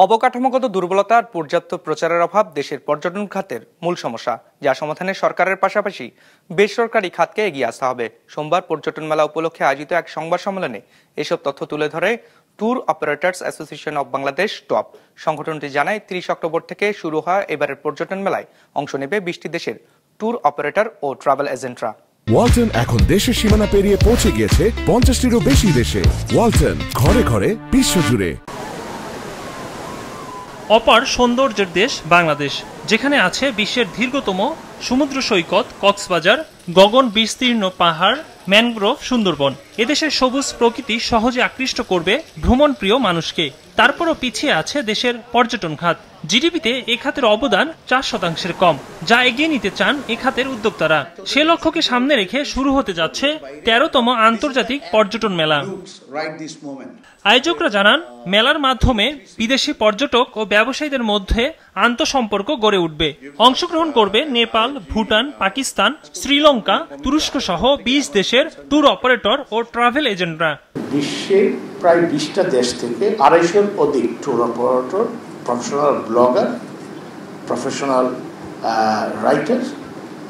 অবকাঠামোগত দুর্বলতা আর পর্যাপ্ত প্রচারের অভাব দেশের পর্যটন খাতের মূল সমস্যা, যা সমাধানে সরকারের পাশাপাশি বেসরকারি খাতকে এগিয়ে আসতে হবে। সোমবার পর্যটন মেলা উপলক্ষে আয়োজিত এক সংবাদ সম্মেলনে এসব তথ্য তুলে ধরে tour operators association of Bangladesh top. সংগঠনটি জানায় 30 অক্টোবর থেকে শুরু হওয়া এবারের পর্যটন মেলায় অংশ নেবে 20টি দেশের ট্যুর অপারেটর ও ট্রাভেল এজেন্টরা। ওয়ালটন এখন দেশের সীমানা পেরিয়ে পৌঁছে গিয়েছে 50টিরও বেশি দেশে। ওয়ালটন, ঘরে ঘরে বিশ্বজুড়ে। অপার সৌন্দর্যের দেশ বাংলাদেশ, যেখানে আছে বিশ্বের দীর্ঘতম সমুদ্র সৈকত কক্সবাজার, গগন বিস্তীর্ণ পাহাড়, ম্যানগ্রোভ, সুন্দরবন। এদেশের সবুজ প্রকৃতি সহজে আকৃষ্ট করবে ভ্রমণপ্রিয় মানুষকে। তারপরও পিছিয়ে আছে দেশের পর্যটন খাত। জিডিপিতে এ খাতের অবদান 4% কম, যা এগিয়ে নিতে চান এ খাতের উদ্যোক্তারা। সে লক্ষ্যকে সামনে রেখে শুরু হতে যাচ্ছে 13তম আন্তর্জাতিক পর্যটন মেলা। আয়োজকরা জানান, মেলার মাধ্যমে বিদেশি পর্যটক ও ব্যবসায়ীদের মধ্যে আন্তঃসম্পর্ক গড়ে উঠবে। অংশগ্রহণ করবে নেপাল, ভুটান, পাকিস্তান, শ্রীলঙ্কা, তুরস্ক সহ 20 দেশের ট্যুর অপারেটর ও ট্রাভেল এজেন্টরা। বিশ্বের প্রায় 20টা দেশ থেকে 250-এর অধিক tour operator, professional blogger, professional writer,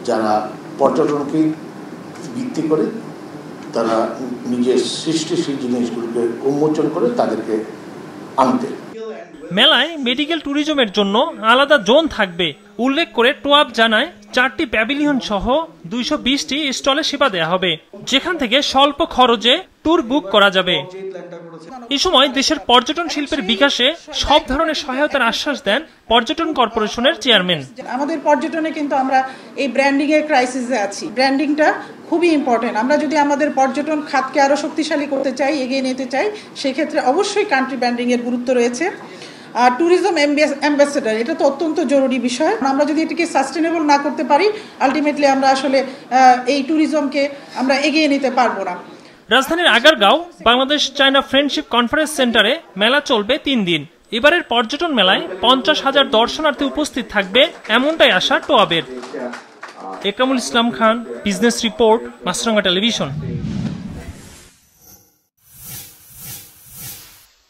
যারা পর্যটনকে ভিত্তি করে তারা নিজের সৃষ্টিশীল জিনিসগুলোকে উন্মোচন করে তাদেরকে আনতে। মেলায় মেডিকেল ট্যুরিজমের জন্য আলাদা জোন থাকবে উল্লেখ করে টোয়াব জানায়, 4টি প্যাভিলিয়ন সহ 220টি স্টলে সেবা দেওয়া হবে, যেখান থেকে স্বল্প খরচে ট্যুর বুক করা যাবে। এই সময় দেশের পর্যটন শিল্পের বিকাশে সব ধরনের সহায়তার আশ্বাস দেন পর্যটন কর্পোরেশনের চেয়ারম্যান। আমাদের পর্যটনে কিন্তু আমরা এই ব্র্যান্ডিং এর ক্রাইসিসে আছি। ব্র্যান্ডিংটা খুবই ইম্পর্টেন্ট। আমরা যদি আমাদের পর্যটন খাতকে আরো শক্তিশালী করতে চাই, এগিয়ে নিতে চাই, সেক্ষেত্রে অবশ্যই কান্ট্রি ব্র্যান্ডিং এর গুরুত্ব রয়েছে। আর ট্যুরিজম অ্যাম্বাসেডর, এটা তো অত্যন্ত জরুরি বিষয়। আমরা যদি এটাকে সাস্টেনেবল না করতে পারি, আলটিমেটলি আমরা আসলে এই ট্যুরিজমকে আমরা এগিয়ে নিতে পারবো না। রাজধানীর Agargaon Bangladesh China friendship conference সেন্টারে মেলা চলবে 3 দিন। এবারের পর্যটন মেলায় 50,000 দর্শনার্থী উপস্থিত থাকবে, এমনটাই আশা টোয়াবের। একরামুল ইসলাম খান, বিজনেস রিপোর্ট, মাছরাঙ্গা টেলিভিশন।